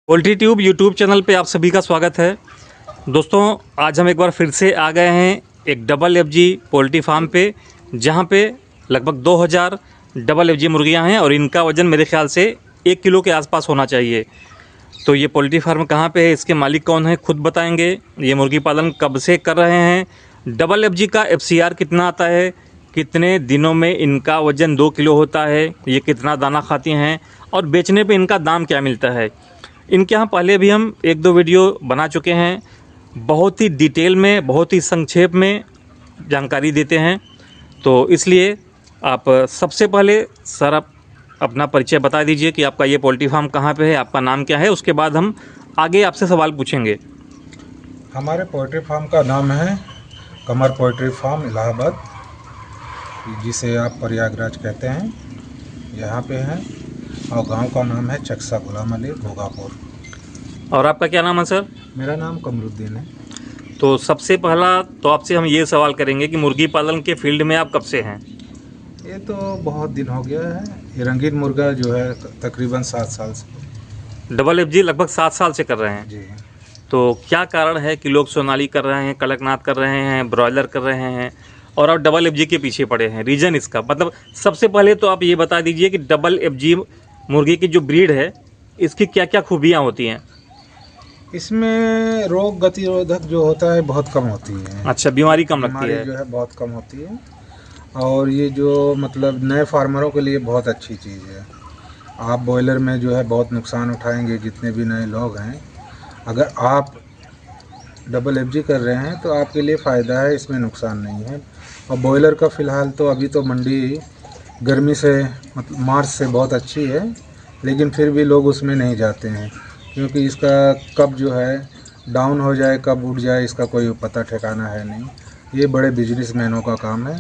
Poultry tube YouTube channel पे आप सभी का स्वागत है। दोस्तों, आज हम एक बार फिर से आ गए हैं एक डबल एफजी पोल्ट्री फार्म पे, जहां पे लगभग 2000 डबल एफजी मुर्गियां हैं और इनका वज़न मेरे ख्याल से 1 किलो के आसपास होना चाहिए। तो ये पोल्ट्री फार्म कहाँ पे है, इसके मालिक कौन है, खुद बताएंगे। ये मुर्गी पालन कब से कर रहे हैं, डबल एफजी का FCR कितना आता है, कितने दिनों में इनका वज़न 2 किलो होता है, ये कितना दाना खाती हैं और बेचने पे इनका दाम क्या मिलता है। इनके यहाँ पहले भी हम 1-2 वीडियो बना चुके हैं, बहुत ही डिटेल में, बहुत ही संक्षेप में जानकारी देते हैं। तो इसलिए आप सबसे पहले सर आप अपना परिचय बता दीजिए कि आपका ये पोल्ट्री फार्म कहाँ पे है, आपका नाम क्या है, उसके बाद हम आगे आपसे सवाल पूछेंगे। हमारे पोल्ट्री फार्म का नाम है कमर पोल्ट्री फार्म इलाहाबाद, जिसे आप प्रयागराज कहते हैं, यहाँ पे है। और गांव का नाम है चक्सा गुलाम अली भोगापुर। और आपका क्या नाम है सर? मेरा नाम कमरुद्दीन है। तो सबसे पहला तो आपसे हम ये सवाल करेंगे कि मुर्गी पालन के फील्ड में आप कब से हैं? ये तो बहुत दिन हो गया है। ये रंगीन मुर्गा जो है तकरीबन 7 साल से। डबल एफजी लगभग 7 साल से कर रहे हैं जी। तो क्या कारण है कि लोग सोनाली कर रहे हैं, कड़कनाथ कर रहे हैं, ब्रॉयलर कर रहे हैं और आप डबल एफजी के पीछे पड़े हैं? रीज़न इसका मतलब सबसे पहले तो आप ये बता दीजिए कि डबल एफजी मुर्गी की जो ब्रीड है, इसकी क्या क्या खूबियाँ होती हैं? इसमें रोग गतिरोधक जो होता है बहुत कम होती है। अच्छा, बीमारी कम लगती बीमारी है। जो है बहुत कम होती है। और ये जो मतलब नए फार्मरों के लिए बहुत अच्छी चीज़ है। आप बॉयलर में जो है बहुत नुकसान उठाएंगे, जितने भी नए लोग हैं। अगर आप डबल एफजी कर रहे हैं तो आपके लिए फ़ायदा है, इसमें नुकसान नहीं है। और बॉयलर का फ़िलहाल तो अभी तो मंडी गर्मी से मतलब मार्च से बहुत अच्छी है, लेकिन फिर भी लोग उसमें नहीं जाते हैं, क्योंकि इसका कब जो है डाउन हो जाए, कब उठ जाए, इसका कोई पता ठिकाना है नहीं। ये बड़े बिजनेसमैनों का काम है।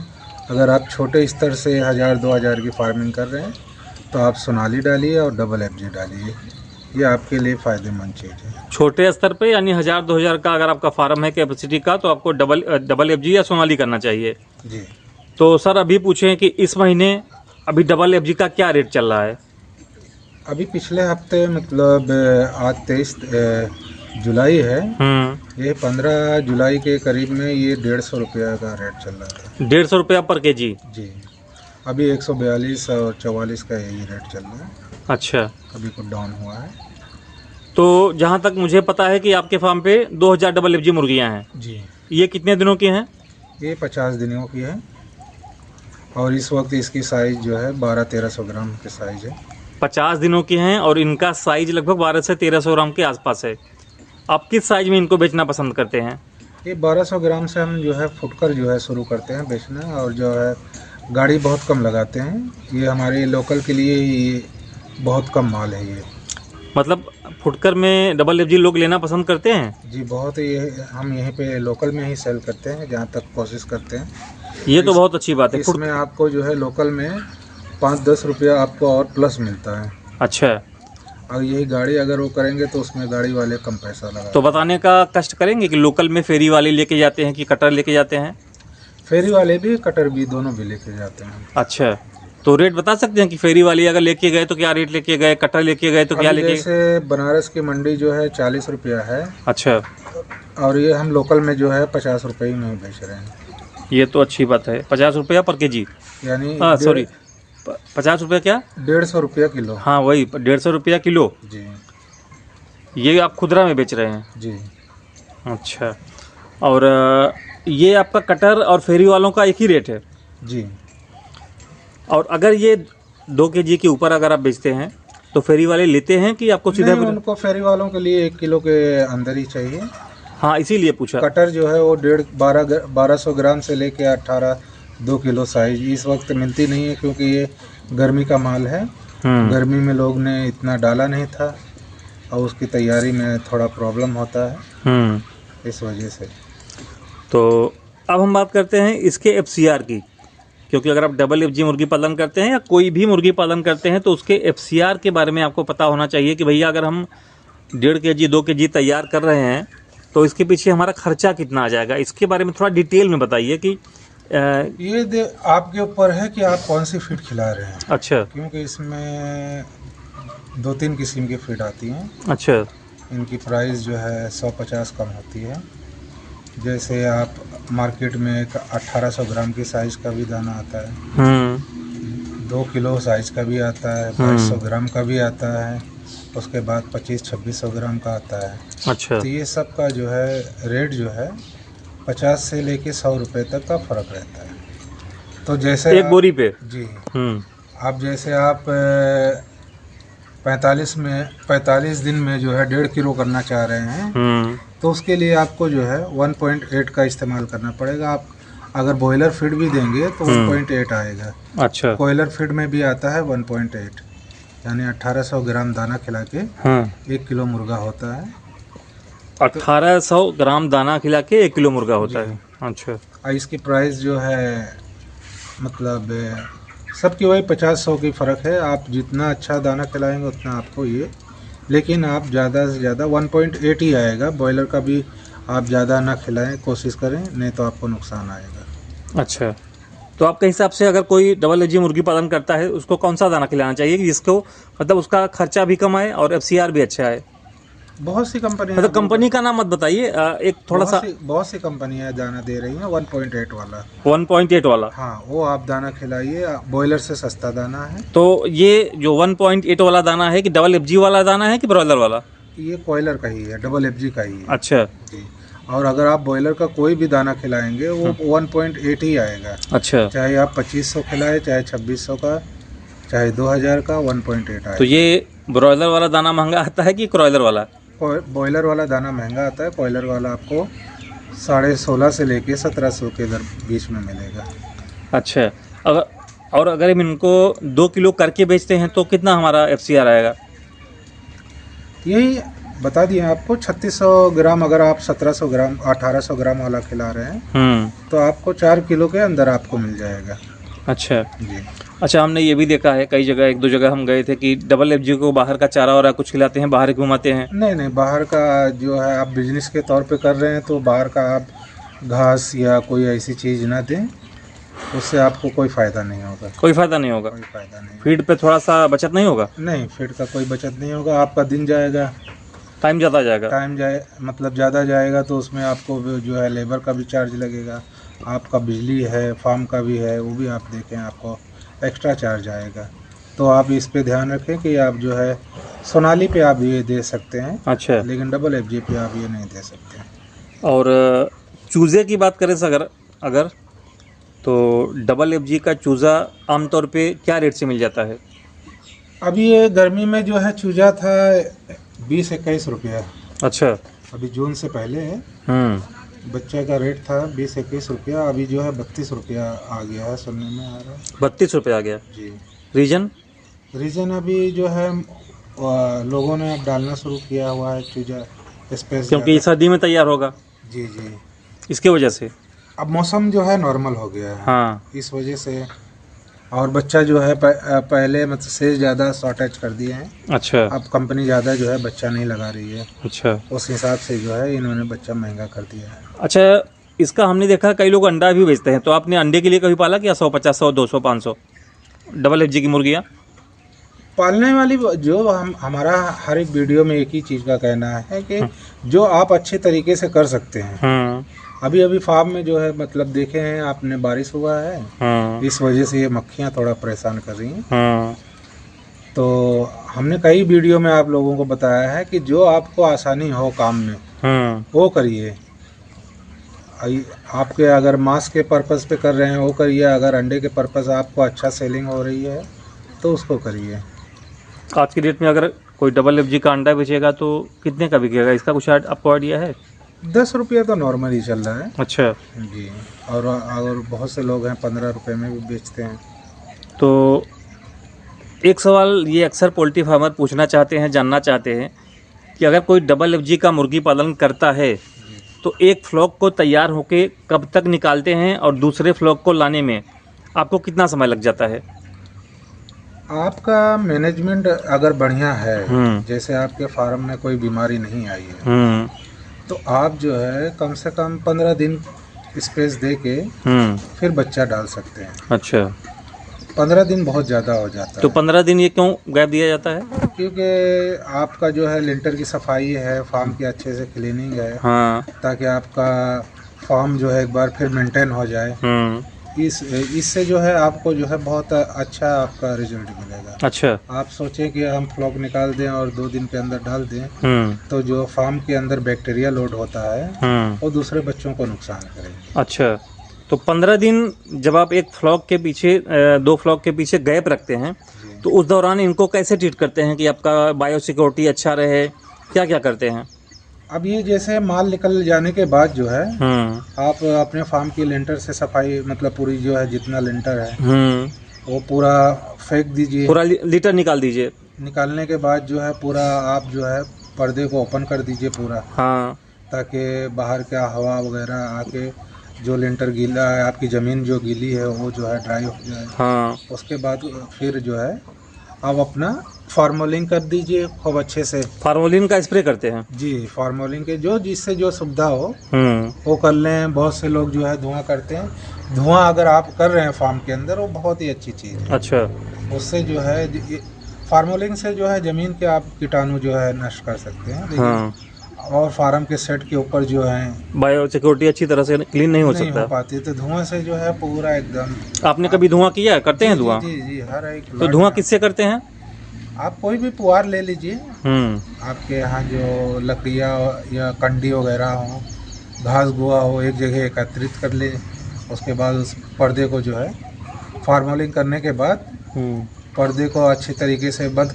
अगर आप छोटे स्तर से 1000-2000 की फार्मिंग कर रहे हैं तो आप सोनाली डालिए और डबल एफजी डालिए, ये आपके लिए फ़ायदेमंद चीज़ है। छोटे स्तर पे यानी 1000-2000 का अगर आपका फार्म है कैपेसिटी का, तो आपको डबल एफजी या सोनाली करना चाहिए। जी। तो सर अभी पूछें कि इस महीने अभी डबल एफजी का क्या रेट चल रहा है? अभी पिछले हफ्ते मतलब आज 23 जुलाई है। ये 15 जुलाई के करीब में ये 150 रुपया का रेट चल रहा था। 150 रुपया पर केजी? जी। अभी 142 और 44 का यही रेट चल रहा है। अच्छा, अभी कुछ डाउन हुआ है। तो जहाँ तक मुझे पता है कि आपके फार्म पे 2000 डबल एफजी मुर्गियाँ हैं। जी। ये कितने दिनों की हैं? ये 50 दिनों की है और इस वक्त इसकी साइज़ जो है 1200-1300 ग्राम की साइज़ है। 50 दिनों की हैं और इनका साइज लगभग 1200 से 1300 ग्राम के आसपास है। आप किस साइज में इनको बेचना पसंद करते हैं? ये 1200 ग्राम से हम जो है फुटकर जो है शुरू करते हैं बेचना, और जो है गाड़ी बहुत कम लगाते हैं। ये हमारे लोकल के लिए ये बहुत कम माल है ये। मतलब फुटकर में डबल एफजी लोग लेना पसंद करते हैं? जी, बहुत ही। हम यहीं पे लोकल में ही सेल करते हैं, जहाँ तक कोशिश करते हैं। ये तो बहुत अच्छी बात है। इसमें आपको जो है लोकल में 5-10 रुपया आपको और प्लस मिलता है। अच्छा, और यही गाड़ी अगर वो करेंगे तो उसमें गाड़ी वाले कम पैसा लगा। तो बताने का कष्ट करेंगे कि लोकल में फेरी वाले लेके जाते हैं कि कटर लेके जाते हैं? फेरी वाले भी कटर भी दोनों भी लेके जाते हैं। अच्छा, तो रेट बता सकते हैं कि फेरी वाली अगर लेके गए तो क्या रेट लेके गए, कटर लेके गए तो क्या लेके? जैसे बनारस की मंडी जो है 40 रुपया है। अच्छा, और ये हम लोकल में जो है 50 रुपये में ही बेच रहे हैं। ये तो अच्छी बात है। 50 रुपया पर केजी? यानी हाँ सॉरी, 50 रुपया क्या? 150 रुपया किलो। हाँ वही, 150 रुपया किलो। जी। ये आप खुदरा में बेच रहे हैं? जी। अच्छा, और ये आपका कटर और फेरी वालों का एक ही रेट है? जी। और अगर ये 2 केजी के ऊपर अगर आप बेचते हैं तो फेरी वाले लेते हैं कि आपको सीधा? नहीं, उनको फेरी वालों के लिए 1 किलो के अंदर ही चाहिए। हाँ, इसीलिए पूछा। कटर जो है वो 1200 ग्राम से लेके 18-2 किलो साइज इस वक्त मिलती नहीं है, क्योंकि ये गर्मी का माल है। गर्मी में लोग ने इतना डाला नहीं था और उसकी तैयारी में थोड़ा प्रॉब्लम होता है, इस वजह से। तो अब हम बात करते हैं इसके FCR की, क्योंकि अगर आप डबल एफजी मुर्गी पालन करते हैं या कोई भी मुर्गी पालन करते हैं तो उसके FCR के बारे में आपको पता होना चाहिए कि भैया अगर हम 1.5 केजी 2 केजी तैयार कर रहे हैं तो इसके पीछे हमारा खर्चा कितना आ जाएगा। इसके बारे में थोड़ा डिटेल में बताइए कि ये आपके ऊपर है कि आप कौन सी फीड खिला रहे हैं। अच्छा, क्योंकि इसमें 2-3 किस्म की फीड आती हैं। अच्छा। इनकी प्राइस जो है 150 कम होती है। जैसे आप मार्केट में एक 1800 ग्राम की साइज़ का भी दाना आता है, 2 किलो साइज़ का भी आता है, 2200 ग्राम का भी आता है, उसके बाद 2500-2600 ग्राम का आता है। अच्छा। तो ये सब का जो है रेट जो है 50 से लेके 100 रुपये तक का फ़र्क रहता है। तो जैसे एक बोरी पे? जी, आप जैसे आप 45 दिन में जो है 1.5 किलो करना चाह रहे हैं, तो उसके लिए आपको जो है 1.8 का इस्तेमाल करना पड़ेगा। आप अगर बॉयलर फीड भी देंगे तो 1.8 आएगा। अच्छा। कॉयलर फीड में भी आता है 1.8, यानी 1800 ग्राम दाना खिला के 1 किलो मुर्गा होता है। 1800 ग्राम दाना खिला के 1 किलो मुर्गा होता है। अच्छा। और इसकी प्राइस जो है मतलब सबकी वही 50-100 की फ़र्क है। आप जितना अच्छा दाना खिलाएंगे उतना आपको ये, लेकिन आप ज़्यादा से ज़्यादा 1.8 ही आएगा। बॉयलर का भी आप ज़्यादा ना खिलाएं, कोशिश करें, नहीं तो आपको नुकसान आएगा। अच्छा, तो आपके हिसाब से अगर कोई डबल एफजी मुर्गी पालन करता है उसको कौन सा दाना खिलाना चाहिए कि जिसको मतलब उसका खर्चा भी कम आए और एफसीआर भी अच्छा है? बहुत सी कंपनियां, मतलब कंपनी का नाम मत बताइए, एक थोड़ा सा। बहुत सी कंपनियां दाना दे रही हैं 1.8 वाला। 1.8 वाला? हाँ, वो आप दाना खिलाइए, बॉयलर से सस्ता दाना है। तो ये जो 1.8 वाला दाना है कि डबल एफजी वाला दाना है कि ब्रॉयलर वाला? ये कॉयलर का ही है, डबल एफजी का ही है। अच्छा जी। और अगर आप बॉयलर का कोई भी दाना खिलाएंगे वो 1.8 ही आएगा। अच्छा, चाहे आप 2500 खिलाए, चाहे 2600 का, चाहे 2000 का, 1.8 आएगा। तो ये ब्रॉयलर वाला दाना महंगा आता है कि क्रॉयलर वाला? बॉयलर वाला दाना महंगा आता है, कॉयलर वाला आपको 16.5 से लेके 1700 के बीच में मिलेगा। अच्छा, अगर हम इनको 2 किलो करके बेचते हैं तो कितना हमारा एफसीआर आएगा? यही बता दिए आपको, 3600 ग्राम अगर आप 1700 ग्राम 1800 ग्राम वाला खिला रहे हैं तो आपको 4 किलो के अंदर आपको मिल जाएगा। अच्छा जी। अच्छा, हमने ये भी देखा है कई जगह, 1-2 जगह हम गए थे कि डबल एफजी को बाहर का चारा और कुछ खिलाते हैं, बाहर घुमाते हैं। नहीं, बाहर का जो है आप बिजनेस के तौर पे कर रहे हैं तो बाहर का आप घास या कोई ऐसी चीज़ ना दें, उससे आपको कोई फ़ायदा नहीं होगा। कोई फ़ायदा नहीं होगा? कोई फ़ायदा नहीं। फीड पे थोड़ा सा बचत नहीं होगा? नहीं, फीड का कोई बचत नहीं होगा। आपका दिन जाएगा, टाइम ज़्यादा जाएगा। टाइम मतलब ज़्यादा जाएगा, तो उसमें आपको जो है लेबर का भी चार्ज लगेगा, आपका बिजली है, फार्म का भी है, वो भी आप देखें, आपको एक्स्ट्रा चार्ज आएगा। तो आप इस पे ध्यान रखें कि आप जो है सोनाली पे आप ये दे सकते हैं। अच्छा, लेकिन डबल एफजी पे आप ये नहीं दे सकते। और चूज़े की बात करें अगर तो डबल एफजी का चूज़ा आमतौर पे क्या रेट से मिल जाता है? अभी ये गर्मी में जो है चूजा था 20-21 रुपया। अच्छा। अभी जून से पहले है, बच्चे का रेट था 20-21 रुपया। अभी जो है 32 रुपया आ गया है, सुनने में आ रहा है। 32 रुपये आ गया? जी। रीज़न अभी जो है लोगों ने अब डालना शुरू किया हुआ है चूजा, स्पेस क्योंकि सर्दी में तैयार होगा, जी जी, इसके वजह से। अब मौसम जो है नॉर्मल हो गया है। हाँ, इस वजह से। और बच्चा जो है पहले मतलब से ज़्यादा शॉर्टेज कर दिए हैं। अच्छा अब कंपनी ज़्यादा जो है बच्चा नहीं लगा रही है, अच्छा उस हिसाब से जो है इन्होंने बच्चा महंगा कर दिया है। अच्छा, इसका हमने देखा कई लोग अंडा भी बेचते हैं, तो आपने अंडे के लिए कभी पाला क्या? 100, 50, 100, 200, 500 डबल एफजी की मुर्गियाँ पालने वाली जो हमारा हर एक वीडियो में एक ही चीज़ का कहना है कि जो आप अच्छे तरीके से कर सकते हैं। अभी फार्म में जो है मतलब देखे हैं आपने, बारिश हुआ है, इस वजह से ये मक्खियाँ थोड़ा परेशान कर रही हैं। तो हमने कई वीडियो में आप लोगों को बताया है कि जो आपको आसानी हो काम में वो करिए। आपके अगर मांस के पर्पज़ पे कर रहे हैं वो करिए, अगर अंडे के पर्पज़ आपको अच्छा सेलिंग हो रही है तो उसको करिए। आज की डेट में अगर कोई डबल एफजी का अंडा बेचेगा तो कितने का बिकेगा? इसका कुछ आपको आइडिया है? 10 रुपया तो नॉर्मल ही चल रहा है। अच्छा जी। और बहुत से लोग हैं 15 रुपये में भी बेचते हैं। तो एक सवाल ये अक्सर पोल्ट्री फार्मर पूछना चाहते हैं, जानना चाहते हैं कि अगर कोई डबल एफजी का मुर्गी पालन करता है तो एक फ्लॉक को तैयार होके कब तक निकालते हैं और दूसरे फ्लॉक को लाने में आपको कितना समय लग जाता है? आपका मैनेजमेंट अगर बढ़िया है, जैसे आपके फार्म में कोई बीमारी नहीं आई है, तो आप जो है कम से कम 15 दिन स्पेस दे के फिर बच्चा डाल सकते हैं। अच्छा, 15 दिन बहुत ज़्यादा हो जाता है। तो 15 दिन ये क्यों गैप दिया जाता है? क्योंकि आपका जो है लिंटर की सफाई है, फार्म की अच्छे से क्लीनिंग है, हाँ। ताकि आपका फार्म जो है एक बार फिर मेंटेन हो जाए। इससे जो है आपको जो है बहुत अच्छा आपका रिजल्ट मिलेगा। अच्छा। आप सोचें कि हम फ्लॉक निकाल दें और 2 दिन के अंदर डाल दें, तो जो फार्म के अंदर बैक्टीरिया लोड होता है वो दूसरे बच्चों को नुकसान करेगा। अच्छा, तो 15 दिन जब आप एक फ्लॉक के पीछे 2 फ्लॉक के पीछे गैप रखते हैं, तो उस दौरान इनको कैसे ट्रीट करते हैं कि आपका बायोसिक्योरिटी अच्छा रहे, क्या क्या करते हैं? अब ये जैसे माल निकल जाने के बाद जो है आप अपने फार्म की लिंटर से सफाई, मतलब पूरी जो है जितना लिंटर है वो पूरा फेंक दीजिए, पूरा लीटर निकाल दीजिए। निकालने के बाद जो है पूरा आप जो है पर्दे को ओपन कर दीजिए पूरा, हाँ। ताकि बाहर का हवा वगैरह आके जो लिंटर गीला है, आपकी ज़मीन जो गीली है वो जो है ड्राई हो जाए। हाँ। उसके बाद फिर जो है आप अपना फार्मोलिंग कर दीजिए खूब अच्छे से। फार्मोलिन का स्प्रे करते हैं? जी, फार्मोलिंग के जो जिससे जो सुविधा हो वो कर लें। बहुत से लोग जो है धुआं करते हैं, धुआं अगर आप कर रहे हैं फार्म के अंदर वो बहुत ही अच्छी चीज़ है। अच्छा। उससे जो है फार्मोलिंग से जो है ज़मीन के आप कीटाणु जो है नष्ट कर सकते हैं। हाँ। और फार्म के सेट के ऊपर जो है बायो सिक्योरिटी अच्छी तरह से क्लीन नहीं हो नहीं सकता हो पाती, तो धुआं से जो है पूरा एकदम। आपने कभी धुआं किया है? करते हैं धुआं? जी जी, हर एक तो धुआं किससे करते हैं? आप कोई भी पुआर ले लीजिए, आपके यहाँ जो लकड़ियाँ या कंडी वगैरह हो, घास गोआ हो, एक जगह एकत्रित कर ले। उसके बाद उस पर्दे को जो है फार्मोलिंग करने के बाद पर्दे को अच्छी तरीके से बंद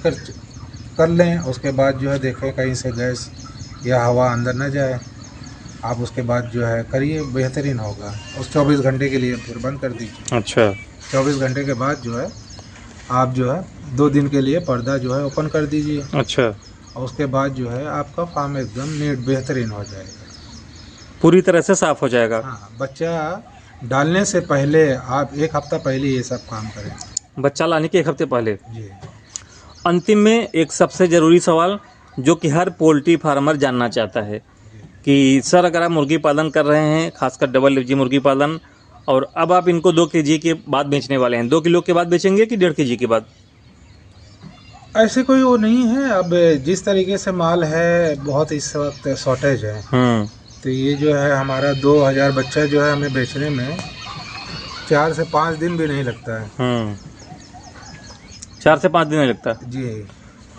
कर लें। उसके बाद जो है देखें कहीं से गैस या हवा अंदर न जाए। आप उसके बाद जो है करिए, बेहतरीन होगा। उस 24 घंटे के लिए फिर बंद कर दीजिए। अच्छा। 24 घंटे के बाद जो है आप जो है 2 दिन के लिए पर्दा जो है ओपन कर दीजिए। अच्छा। और उसके बाद जो है आपका फार्म एकदम नीट बेहतरीन हो जाएगा, पूरी तरह से साफ हो जाएगा। हाँ, बच्चा डालने से पहले आप 1 हफ्ता पहले ये सब काम करें। बच्चा लाने के 1 हफ्ते पहले। जी। अंतिम में एक सबसे ज़रूरी सवाल जो कि हर पोल्ट्री फार्मर जानना चाहता है कि सर अगर आप मुर्गी पालन कर रहे हैं, खासकर डबल एफजी मुर्गी पालन, और अब आप इनको 2 kg के बाद बेचने वाले हैं, 2 किलो के बाद बेचेंगे कि 1.5 kg के बाद? ऐसे कोई वो नहीं है। अब जिस तरीके से माल है, बहुत इस वक्त शॉर्टेज है, तो ये जो है हमारा 2000 बच्चा जो है हमें बेचने में 4 से 5 दिन भी नहीं लगता है। 4 से 5 दिन नहीं लगता जी।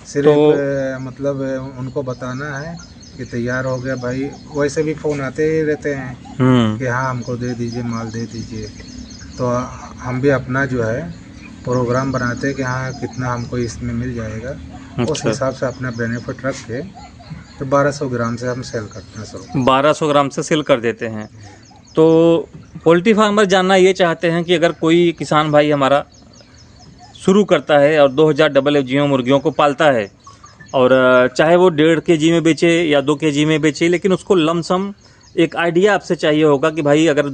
सिर्फ मतलब उनको बताना है कि तैयार हो गया भाई। वैसे भी फ़ोन आते ही रहते हैं कि हाँ हमको दे दीजिए, माल दे दीजिए। तो हम भी अपना जो है प्रोग्राम बनाते हैं कि हाँ कितना हमको इसमें मिल जाएगा। अच्छा। उस हिसाब से अपना बेनिफिट रख के तो 1200 ग्राम से हम सेल करते हैं। सर 1200 ग्राम से सेल कर देते हैं। तो पोल्ट्री फार्मर जानना ये चाहते हैं कि अगर कोई किसान भाई हमारा शुरू करता है और 2000 डबल एफजी मुर्गियों को पालता है, और चाहे वो 1.5 kg में बेचे या 2 kg में बेचे, लेकिन उसको लमसम एक आइडिया आपसे चाहिए होगा कि भाई अगर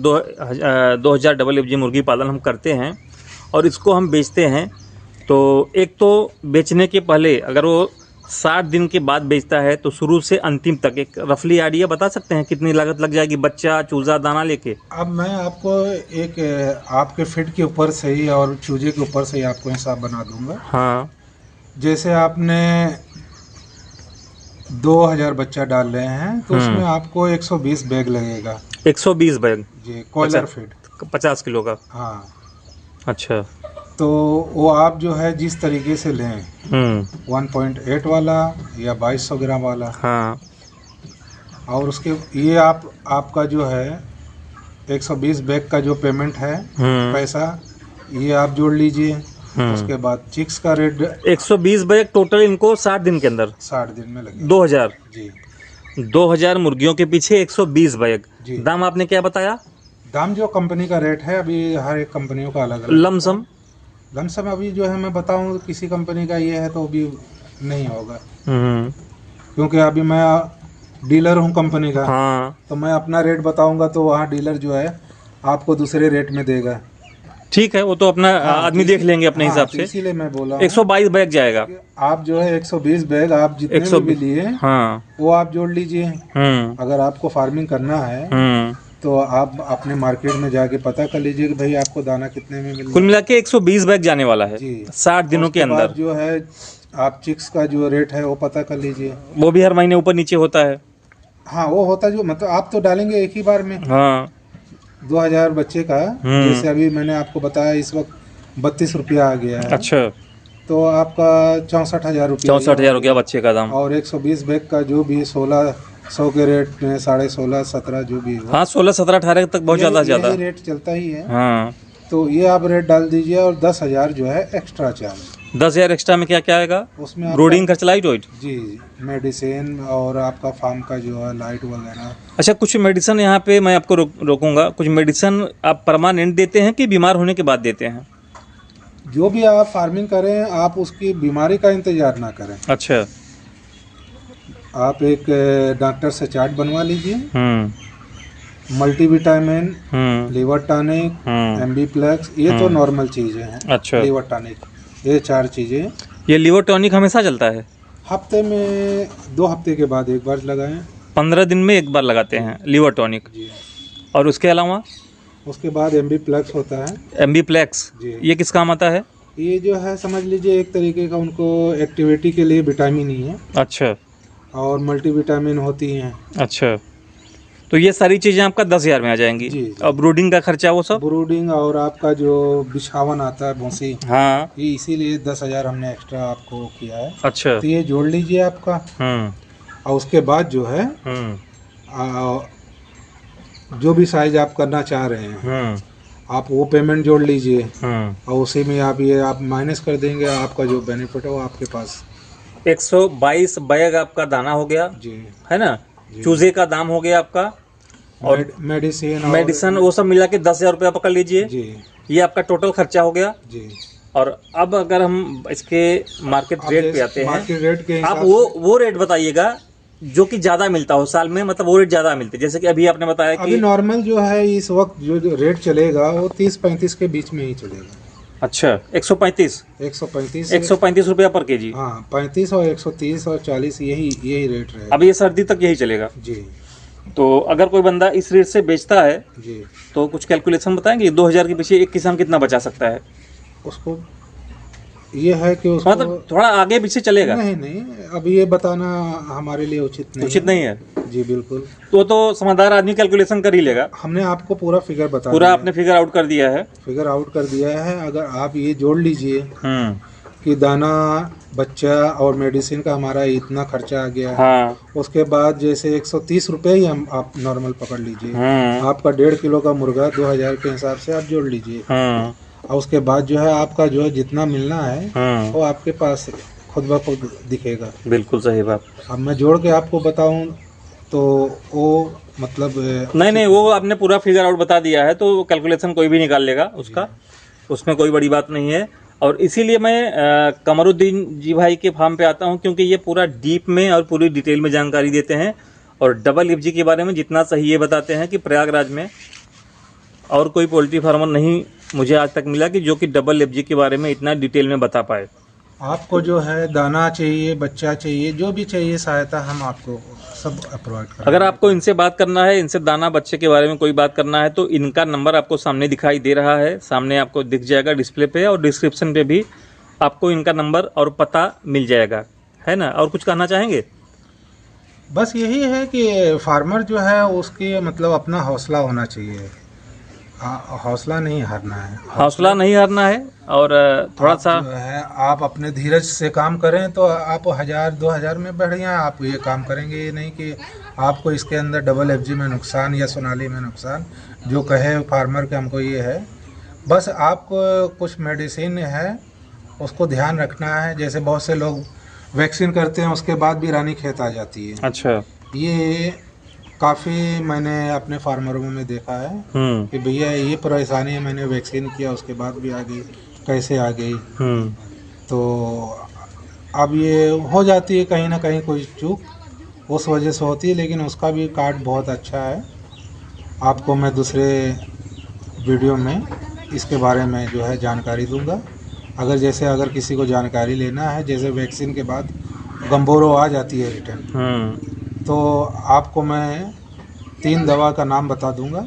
2000 डबल एफजी मुर्गी पालन हम करते हैं और इसको हम बेचते हैं, तो एक तो बेचने के पहले अगर वो 60 दिन के बाद बेचता है तो शुरू से अंतिम तक एक रफली आइडिया बता सकते हैं कितनी लागत लग जाएगी बच्चा, चूज़ा, दाना लेके? अब मैं आपको एक आपके फीड के ऊपर से ही और चूजे के ऊपर से ही आपको हिसाब बना दूंगा। हाँ। जैसे आपने 2000 बच्चा डाल रहे हैं तो उसमें आपको 120 बैग लगेगा। 120 बैग? जी, कॉयलर फीड 50 किलो का। हाँ। अच्छा। तो वो आप जो है जिस तरीके से लें, 1.8 वाला या 2200 ग्राम वाला। हाँ। और उसके ये आपका जो है 120 बैग का जो पेमेंट है पैसा, ये आप जोड़ लीजिए। उसके बाद चिक्स का रेट 120 बैग टोटल इनको 60 दिन के अंदर 60 दिन में लगेगा। 2000 जी, 2000 मुर्गियों के पीछे 120 बैग। दाम आपने क्या बताया? दाम जो कंपनी का रेट है, अभी हर एक कंपनियों का अलग अलग। लमसम अभी जो है मैं बताऊं किसी कंपनी का ये है तो अभी नहीं होगा, क्योंकि अभी मैं डीलर हूं कंपनी का। हाँ। तो मैं अपना रेट बताऊंगा तो वहाँ डीलर जो है आपको दूसरे रेट में देगा। ठीक है, वो तो अपना आदमी देख लेंगे अपने हिसाब से। इसीलिए मैं बोला 122 बैग जाएगा। आप जो है 120 बैग आप जितने भी लिए, हाँ, वो आप जोड़ लीजिए। अगर आपको फार्मिंग करना है तो आप अपने मार्केट में जाके पता कर लीजिए कि भाई आपको दाना कितने में मिलेगा। कुल मिला के 120 बैग जाने वाला है 60 दिनों के अंदर। जो है आप चिक्स का जो रेट है वो पता कर लीजिए। वो भी हर महीने ऊपर नीचे होता है? हाँ वो होता जो मतलब आप तो डालेंगे एक ही बार में। हाँ 2000 बच्चे का, जैसे अभी मैंने आपको बताया इस वक्त 32 रुपया आ गया है। अच्छा, तो आपका 64,000 रुपया। 64,000 रुपया बच्चे का दाम। और 120 बैग का जो भी 1600 के रेट में 16.5 17 जो भी हो। हाँ 16, 17, 18 तक बहुत ज़्यादा रेट चलता ही है। हाँ तो ये आप रेट डाल दीजिए और 10,000 जो है एक्स्ट्रा चार्ज। 10,000 एक्स्ट्रा में क्या क्या आएगा? उसमें ब्रूडिंग खर्च, लाइट वेट? जी मेडिसिन और आपका फार्म का जो है लाइट वगैरह। अच्छा, कुछ मेडिसिन यहाँ पे मैं आपको रोकूंगा। कुछ मेडिसिन आप परमानेंट देते हैं कि बीमार होने के बाद देते हैं? जो भी आप फार्मिंग करें आप उसकी बीमारी का इंतजार ना करें। अच्छा, आप एक डॉक्टर से चार्ट बनवा लीजिए। मल्टीविटामिन, लीवर टॉनिक, एम्बीप्लेक्स, ये तो नॉर्मल चीज़ें हैं। अच्छा, लीवर टॉनिक, ये 4 चीज़ें। ये लीवर टॉनिक हमेशा चलता है? हफ्ते में 2 हफ्ते के बाद एक बार लगाएं। 15 दिन में एक बार लगाते हैं लीवर टॉनिक? जी। और उसके अलावा? उसके बाद एम्बीप्लेक्स होता है। एम्बीप्लेक्स, ये किस काम आता है? ये जो है समझ लीजिए एक तरीके का उनको एक्टिविटी के लिए विटामिन ही है। अच्छा, और मल्टीविटामिन होती हैं। अच्छा, तो ये सारी चीज़ें आपका 10,000 में आ जाएंगी। जी। और ब्रूडिंग का खर्चा वो सब? ब्रूडिंग और आपका जो बिछावन आता है भूसी, हाँ, ये इसीलिए 10,000 हमने एक्स्ट्रा आपको किया है। अच्छा। तो ये जोड़ लीजिए आपका। और उसके बाद जो है जो भी साइज आप करना चाह रहे हैं आप वो पेमेंट जोड़ लीजिए। और उसी में आप माइनस कर देंगे, आपका जो बेनिफिट है वो आपके पास। 122 बैग आपका दाना हो गया जी, है ना? चूजे का दाम हो गया आपका, और मेडिसिन वो सब मिला के 10,000 रुपया पकड़ लीजिए जी। ये आपका टोटल खर्चा हो गया जी। और अब अगर हम इसके मार्केट रेट पे आते हैं, मार्केट रेट के आप वो रेट बताइएगा जो कि ज्यादा मिलता हो साल में, मतलब वो रेट ज्यादा मिलते हैं। जैसे कि अभी आपने बताया कि अभी नॉर्मल जो है इस वक्त जो रेट चलेगा वो 30-35 के बीच में ही चलेगा। अच्छा, 135 रुपया पर केजी? हाँ, 35 और 130 और 40 यही रेट रहेगा। अब ये सर्दी तक यही चलेगा जी। तो अगर कोई बंदा इस रेट से बेचता है जी, तो कुछ कैलकुलेशन बताएंगे 2,000 के पीछे एक किसान कितना बचा सकता है? उसको ये है कि उसको मतलब थोड़ा आगे पीछे चलेगा? नहीं, अभी ये बताना हमारे लिए उचित नहीं है। जी बिल्कुल। तो समझदार आदमी कैलकुलेशन कर ही लेगा। हमने आपको पूरा फिगर बता पूरा आपने फिगर आउट कर दिया है। अगर आप ये जोड़ लीजिए कि दाना, बच्चा और मेडिसिन का हमारा इतना खर्चा आ गया। हाँ। उसके बाद जैसे 130 रुपये ही आप नॉर्मल पकड़ लीजिए। आपका 1.5 किलो का मुर्गा 2,000 के हिसाब से आप जोड़ लीजिए। और उसके बाद जो है आपका जो है जितना मिलना है वो आपके पास खुद ब खुद दिखेगा। बिल्कुल सही बात। अब मैं जोड़ के आपको बताऊं तो वो मतलब नहीं, वो आपने पूरा फिगर आउट बता दिया है तो कैलकुलेशन कोई भी निकाल लेगा उसका, उसमें कोई बड़ी बात नहीं है। और इसीलिए मैं कमरुद्दीन जी भाई के फार्म पे आता हूँ क्योंकि ये पूरा डीप में और पूरी डिटेल में जानकारी देते हैं और डबल एफजी के बारे में जितना सही ये बताते हैं कि प्रयागराज में और कोई पोल्ट्री फार्मर नहीं मुझे आज तक मिला कि जो कि डबल एफजी के बारे में इतना डिटेल में बता पाए। आपको जो है दाना चाहिए, बच्चा चाहिए, जो भी चाहिए सहायता हम आपको सब प्रोवाइड करेंगे। अगर आपको इनसे बात करना है, इनसे दाना बच्चे के बारे में कोई बात करना है तो इनका नंबर आपको सामने दिखाई दे रहा है, सामने आपको दिख जाएगा डिस्प्ले पे और डिस्क्रिप्शन पे भी आपको इनका नंबर और पता मिल जाएगा, है ना? और कुछ कहना चाहेंगे? बस यही है कि फार्मर जो है उसके मतलब अपना हौसला होना चाहिए, हौसला नहीं हारना है। हौसला नहीं हारना है और थोड़ा सा जो है आप अपने धीरज से काम करें तो आप 1,000-2,000 में बढ़िया आप ये काम करेंगे। ये नहीं कि आपको इसके अंदर डबल एफजी में नुकसान या सोनाली में नुकसान जो कहे फार्मर के हमको ये है। बस आपको कुछ मेडिसिन है उसको ध्यान रखना है। जैसे बहुत से लोग वैक्सीन करते हैं उसके बाद भी रानीखेत आ जाती है। अच्छा, ये काफ़ी मैंने अपने फार्मरों में देखा है कि भैया ये परेशानी है, मैंने वैक्सीन किया उसके बाद भी आ गई, कैसे आ गई। तो अब ये हो जाती है कहीं ना कहीं कोई चूक उस वजह से होती है, लेकिन उसका भी कार्ड बहुत अच्छा है। आपको मैं दूसरे वीडियो में इसके बारे में जो है जानकारी दूंगा। अगर किसी को जानकारी लेना है, जैसे वैक्सीन के बाद गंबोरो आ जाती है रिटर्न, तो आपको मैं 3 दवा का नाम बता दूंगा।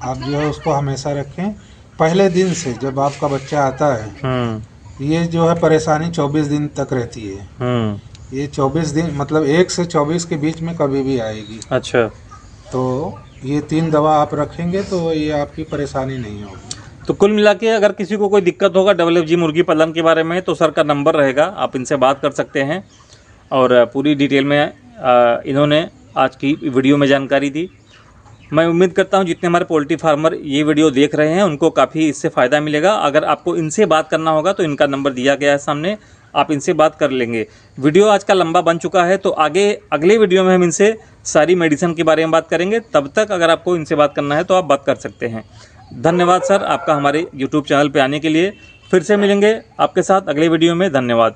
आप जो है उसको हमेशा रखें। पहले दिन से जब आपका बच्चा आता है ये जो है परेशानी 24 दिन तक रहती है। ये 24 दिन मतलब 1 से 24 के बीच में कभी भी आएगी। अच्छा, तो ये 3 दवा आप रखेंगे तो ये आपकी परेशानी नहीं होगी। तो कुल मिला के अगर किसी को कोई दिक्कत होगा WFG मुर्गी पालन के बारे में तो सर का नंबर रहेगा, आप इनसे बात कर सकते हैं। और पूरी डिटेल में इन्होंने आज की वीडियो में जानकारी दी। मैं उम्मीद करता हूं जितने हमारे पोल्ट्री फार्मर ये वीडियो देख रहे हैं उनको काफ़ी इससे फ़ायदा मिलेगा। अगर आपको इनसे बात करना होगा तो इनका नंबर दिया गया है सामने, आप इनसे बात कर लेंगे। वीडियो आज का लंबा बन चुका है तो आगे अगले वीडियो में हम इनसे सारी मेडिसिन के बारे में बात करेंगे। तब तक अगर आपको इनसे बात करना है तो आप बात कर सकते हैं। धन्यवाद सर आपका हमारे YouTube चैनल पे आने के लिए। फिर से मिलेंगे आपके साथ अगले वीडियो में। धन्यवाद।